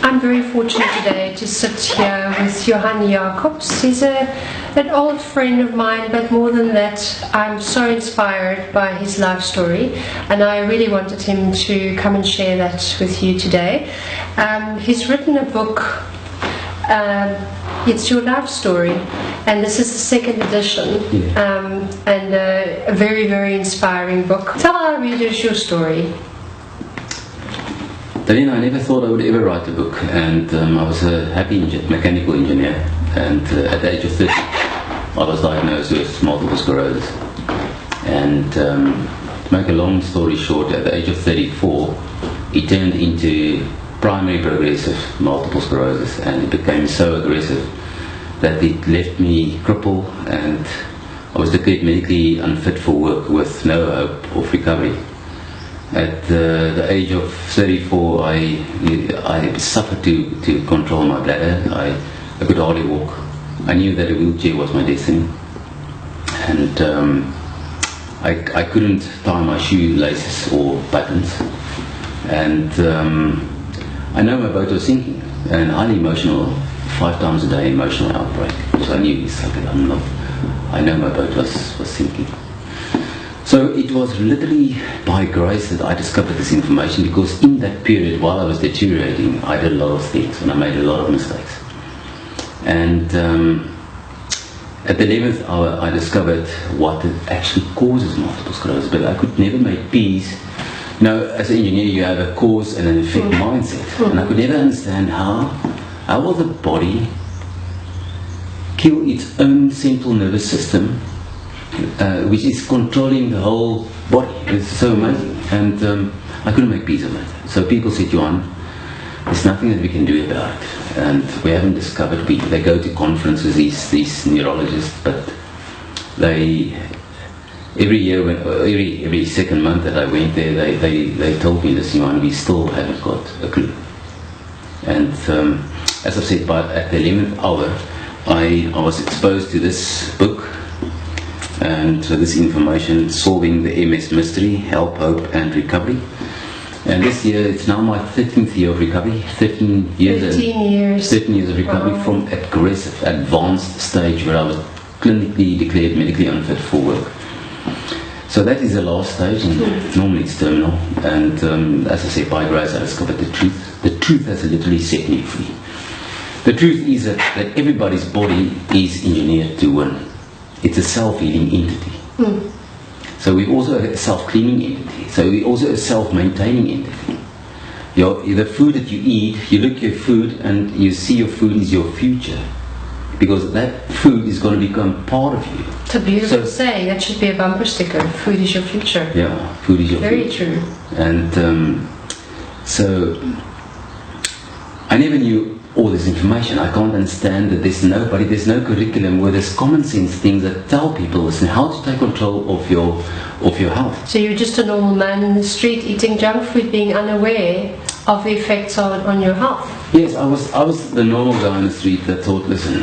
I'm very fortunate today to sit here with Johan Jacobs. He's an old friend of mine, but more than that, I'm so inspired by his life story, and I really wanted him to come and share that with you today. He's written a book, It's Your Life Story, and this is the second edition, and a very, very inspiring book. Tell our readers your story. Daleen, I never thought I would ever write a book, and I was a happy mechanical engineer, and at the age of 30 I was diagnosed with multiple sclerosis. And to make a long story short, at the age of 34 it turned into primary progressive multiple sclerosis, and it became so aggressive that it left me crippled, and I was declared medically unfit for work with no hope of recovery. At the age of 34, I suffered to control my bladder. I could hardly walk. I knew that a wheelchair was my destiny, and I couldn't tie my shoelaces or buttons. And I know my boat was sinking, and highly emotional, 5 times a day emotional outbreak. So I knew something. I know my boat was sinking. So it was literally by grace that I discovered this information, because in that period, while I was deteriorating, I did a lot of things and I made a lot of mistakes. And at the 11th hour, I discovered what actually causes multiple sclerosis, but I could never make peace. You know, as an engineer, you have a cause and an effect mindset, and I could never understand how will the body kill its own central nervous system, which is controlling the whole body. It's so amazing, and I couldn't make peace of it. So people said, Johan, there's nothing that we can do about it, and we haven't discovered. They go to conferences, these neurologists, but every year, every second month that I went there, they told me, listen, Johan, we still haven't got a clue. And as I said, at the 11th hour, I was exposed to this book, and this information, Solving the MS Mystery, Help, Hope and Recovery. And this year, it's now my 13th year of recovery, 13 years of recovery. Wow. From aggressive, advanced stage where I was clinically declared medically unfit for work. So that is the last stage, and normally it's terminal. And as I say, by grace I discovered the truth. The truth has literally set me free. The truth is that everybody's body is engineered to win. It's a self-healing entity. So we also have a self-cleaning entity. So we also a self-maintaining entity. The food that you eat, you look at your food and you see your food is your future, because that food is going to become part of you. It's a beautiful saying. That should be a bumper sticker. Food is your future. Yeah, food is your future. Very true. And so I never knew all this information. I can't understand that there's no curriculum where there's common sense things that tell people, listen, how to take control of your health. So you're just a normal man in the street eating junk food, being unaware of the effects on your health. Yes, I was the normal guy on the street that thought, listen,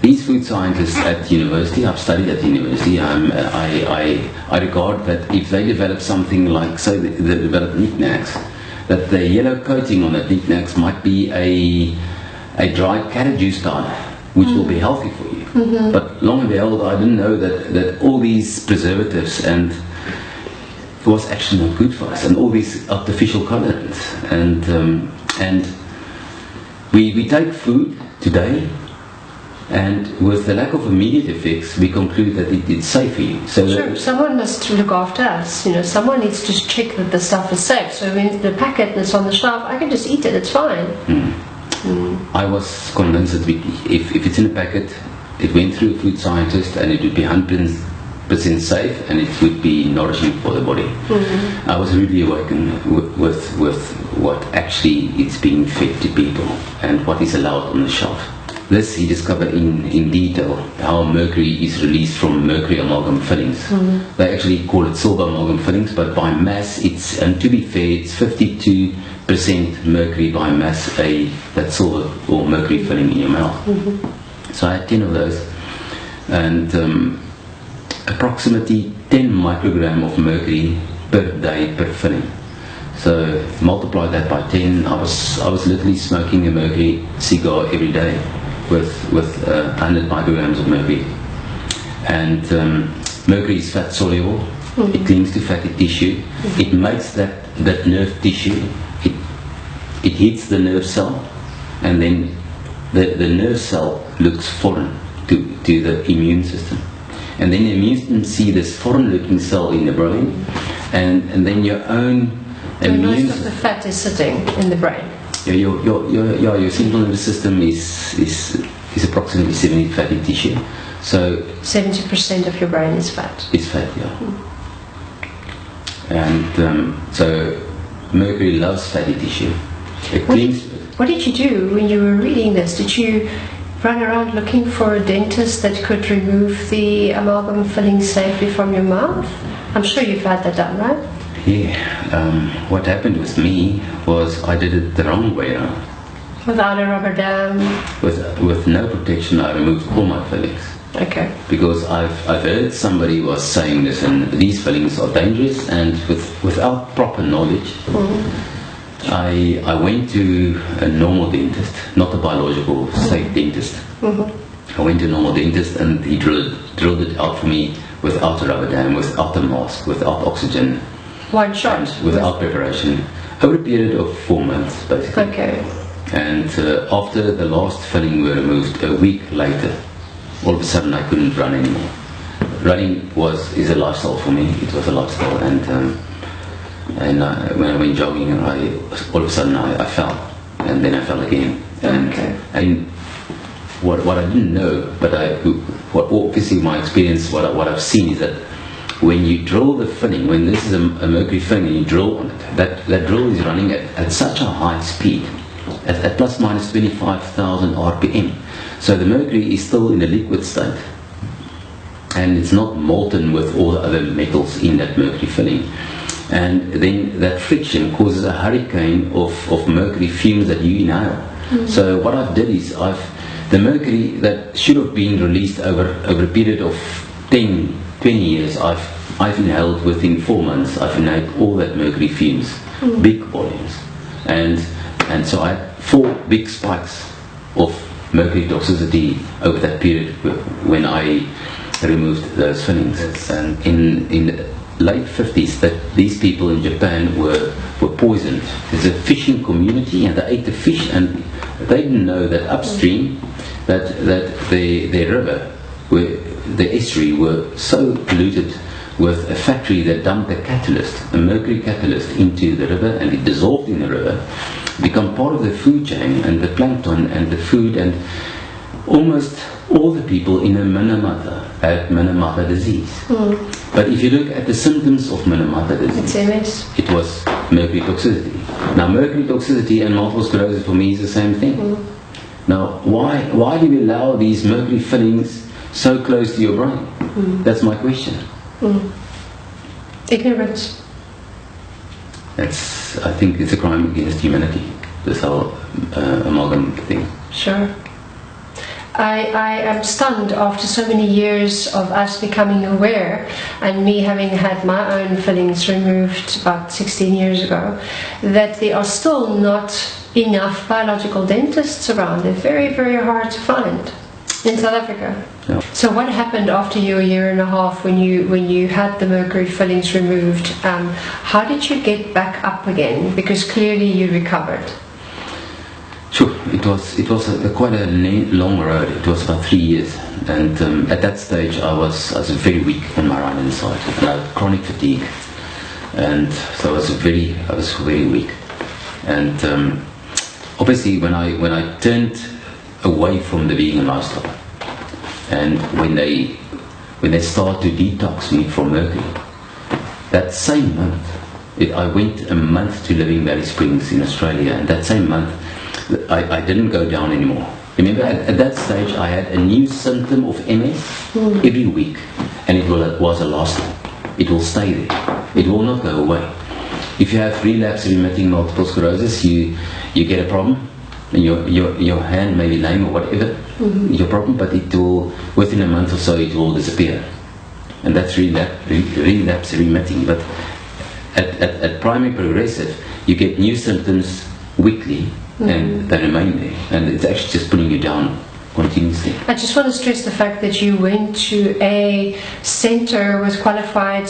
these food scientists at university, I've studied at university, I regard that if they develop something like, say, they develop knickknacks, that the yellow coating on the knickknacks might be a dried carrot juice powder, which will be healthy for you. But long and behold, I didn't know that all these preservatives and was actually not good for us, and all these artificial colorants. And we take food today, and with the lack of immediate effects, we conclude that it's safe for you. So sure, someone must look after us. You know, someone needs to check that the stuff is safe. So when the packet is on the shelf, I can just eat it. It's fine. I was convinced that if it's in a packet, it went through a food scientist, and it would be 100% safe, and it would be nourishing for the body. I was really awakened with what actually is being fed to people and what is allowed on the shelf. This he discovered in detail, how mercury is released from mercury amalgam fillings. They actually call it silver amalgam fillings, but by mass, and to be fair, it's 52% mercury by mass, that silver or mercury filling in your mouth. So I had 10 of those, and approximately 10 microgram of mercury per day per filling. So multiply that by 10. I was literally smoking a mercury cigar every day with 100 micrograms of mercury. And mercury is fat soluble. It clings to fatty tissue. It makes that nerve tissue. It hits the nerve cell, and then the nerve cell looks foreign to the immune system. And then the immune system see this foreign-looking cell in the brain, and then your own immune. Most of the fat is sitting in the brain. Yeah, your central nervous system is approximately 70 fatty tissue. So 70% of your brain is fat. It's fat, yeah. And so mercury loves fatty tissue. What did you do when you were reading this? Did you run around looking for a dentist that could remove the amalgam filling safely from your mouth? I'm sure you've had that done, right? Yeah. What happened with me was I did it the wrong way around. Without a rubber dam? With no protection, I removed all my fillings. Okay. Because I've heard somebody was saying this, and these fillings are dangerous, and without proper knowledge, I went to a normal dentist, not a biological safe dentist. I went to a normal dentist, and he drilled it out for me without a rubber dam, without a mask, without oxygen. One shot? Without preparation. Over a period of 4 months, basically. Okay. And after the last filling were removed, a week later, all of a sudden I couldn't run anymore. Running is a lifestyle for me. It was a lifestyle, and when I went jogging, all of a sudden I fell, and then I fell again. And what I didn't know, but what obviously my experience, what I've seen is that when you drill the filling, when this is a mercury filling and you drill on it, that drill is running at such a high speed, at plus minus 25,000 RPM. So the mercury is still in a liquid state, and it's not molten with all the other metals in that mercury filling. And then that friction causes a hurricane of mercury fumes that you inhale. So what I've did is the mercury that should have been released over a period of 10, 20 years, I've inhaled within 4 months. I've inhaled all that mercury fumes, big volumes, and so I had 4 big spikes of mercury toxicity over that period when I removed those fillings. And in the late 50s, that these people in Japan were poisoned. There's a fishing community, and they ate the fish, and they didn't know that upstream that the river, the estuary, were so polluted with a factory that dumped a mercury catalyst into the river, and it dissolved in the river, become part of the food chain and the plankton and the food, and almost all the people in Minamata had Minamata disease. But if you look at the symptoms of Minamata disease, it was mercury toxicity. Now mercury toxicity and multiple sclerosis for me is the same thing. Now why do we allow these mercury fillings so close to your brain? That's my question. Ignorance. I think it's a crime against humanity, this whole amalgam thing. Sure. I am stunned after so many years of us becoming aware, and me having had my own fillings removed about 16 years ago, that there are still not enough biological dentists around. They're very, very hard to find in South Africa. Yeah. So what happened after your year and a half when you had the mercury fillings removed? How did you get back up again? Because clearly you recovered. Sure, it was quite a long road. It was about 3 years, and at that stage I was very weak on my right hand side, and I had chronic fatigue, and so I was very weak. And obviously when I turned away from the vegan lifestyle, and when they start to detox me from mercury, that same month I went a month to Living Valley Springs in Australia, and that same month I didn't go down anymore. Remember, at that stage I had a new symptom of MS every week, and it was a lasting. It will stay there. It will not go away. If you have relapse remitting multiple sclerosis, you get a problem, and your hand may be lame or whatever, your problem, but it will, within a month or so, it will disappear. And that's relapse remitting. But at primary progressive, you get new symptoms weekly, and they remain there, and it's actually just putting you down continuously. I just want to stress the fact that you went to a center with qualified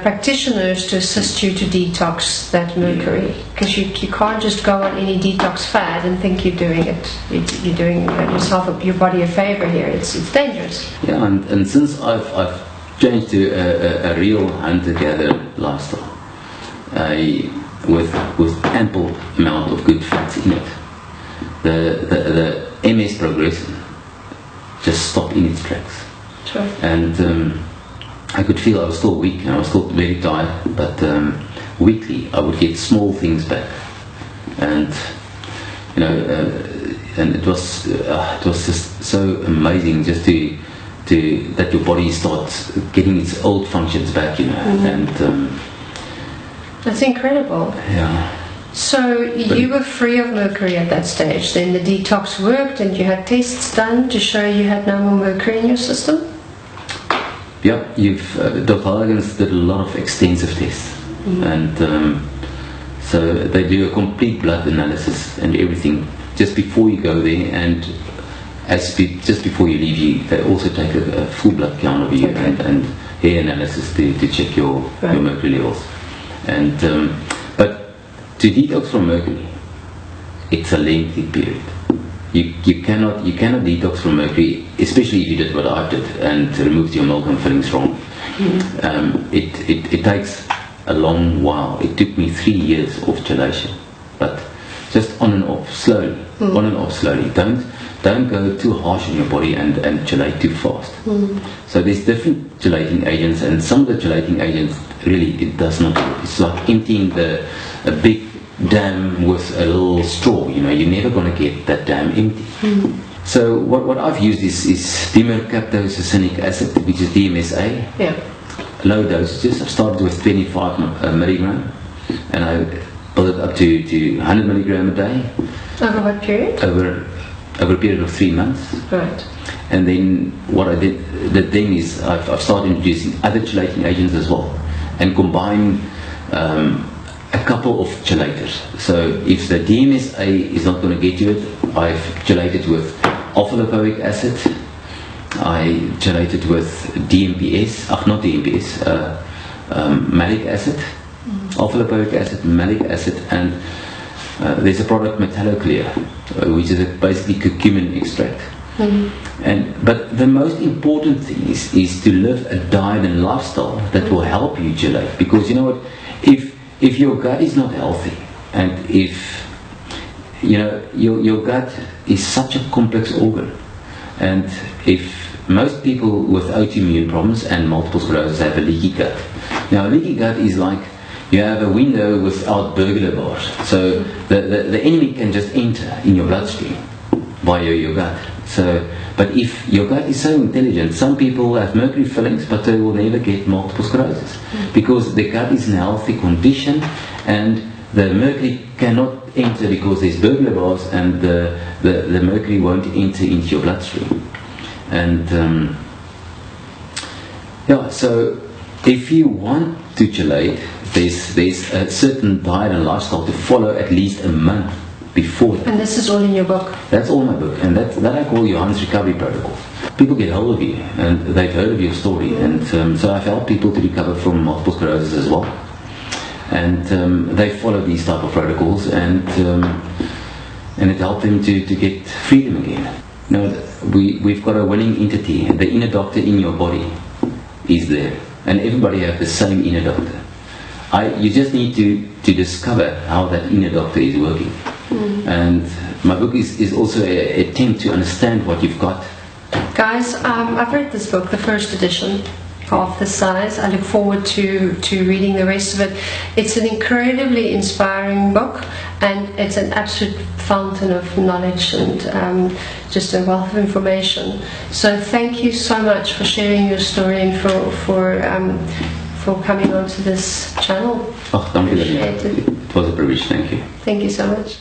practitioners to assist you to detox that mercury, because you can't just go on any detox fad and think you're doing it. You're doing yourself, your body a favor here. It's dangerous. Yeah, and since I've changed to a real hunter-gatherer lifestyle, with ample amount of good fats in it, the MS progression just stopped in its tracks. Sure. And I could feel I was still weak and I was still very tired, but weekly I would get small things back, and and it was just so amazing just to that your body starts getting its old functions back, and that's incredible. Yeah. So you were free of mercury at that stage. Then the detox worked, and you had tests done to show you had no more mercury in your system. Yeah, Dr. Huygens did a lot of extensive tests, and so they do a complete blood analysis and everything just before you go there, and just before you leave, they also take a full blood count of you, and hair analysis to check your mercury levels. And but to detox from mercury, it's a lengthy period. You cannot detox from mercury, especially if you did what I did and removed your milk and fillings wrong. It takes a long while. It took me 3 years of chelation, but just on and off slowly, on and off slowly. Don't go too harsh on your body and chelate too fast. So there's different chelating agents, and some of the chelating agents really, it does not work. It's like emptying a big dam with a little straw. You're never going to get that dam empty. So what I've used is dimercaptosacinic acid, which is DMSA. Yeah. Low dosages. I started with 25 milligram, and I built it up to 100 milligram a day. Over what period? Over a period of 3 months. Right. And then what I did then is I've started introducing other chelating agents as well, and combine a couple of chelators. So if the DMSA is not going to get you it, I've chelated with alpha-lipoic acid. I chelated with malic acid, alpha-lipoic acid, malic acid, and there's a product Metalloclear, which is basically curcumin extract. But the most important thing is to live a diet and lifestyle that will help you chelate, because you know what, if your gut is not healthy, and if your gut is such a complex organ, and if most people with autoimmune problems and multiple sclerosis have a leaky gut. Now a leaky gut is like you have a window without burglar bars, so the enemy can just enter in your bloodstream via your gut. So, but if your gut is so intelligent, some people have mercury fillings, but they will never get multiple sclerosis because the gut is in a healthy condition, and the mercury cannot enter because there's burglar bars, and the mercury won't enter into your bloodstream. And so if you want to chelate, there's a certain diet and lifestyle to follow at least a month before that. And this is all in your book? That's all my book, and that I call Johan's Recovery Protocol. People get hold of you, and they've heard of your story, and so I've helped people to recover from multiple sclerosis as well. And they follow these type of protocols, and it helped them to get freedom again. We've got a winning entity, and the inner doctor in your body is there, and everybody has the same inner doctor. You just need to discover how that inner doctor is working. And my book is also an attempt to understand what you've got. Guys, I've read this book, the first edition, half the size. I look forward to reading the rest of it. It's an incredibly inspiring book, and it's an absolute fountain of knowledge and just a wealth of information. So thank you so much for sharing your story and for coming onto this channel. Oh, thank you. It was a privilege. Thank you. Thank you so much.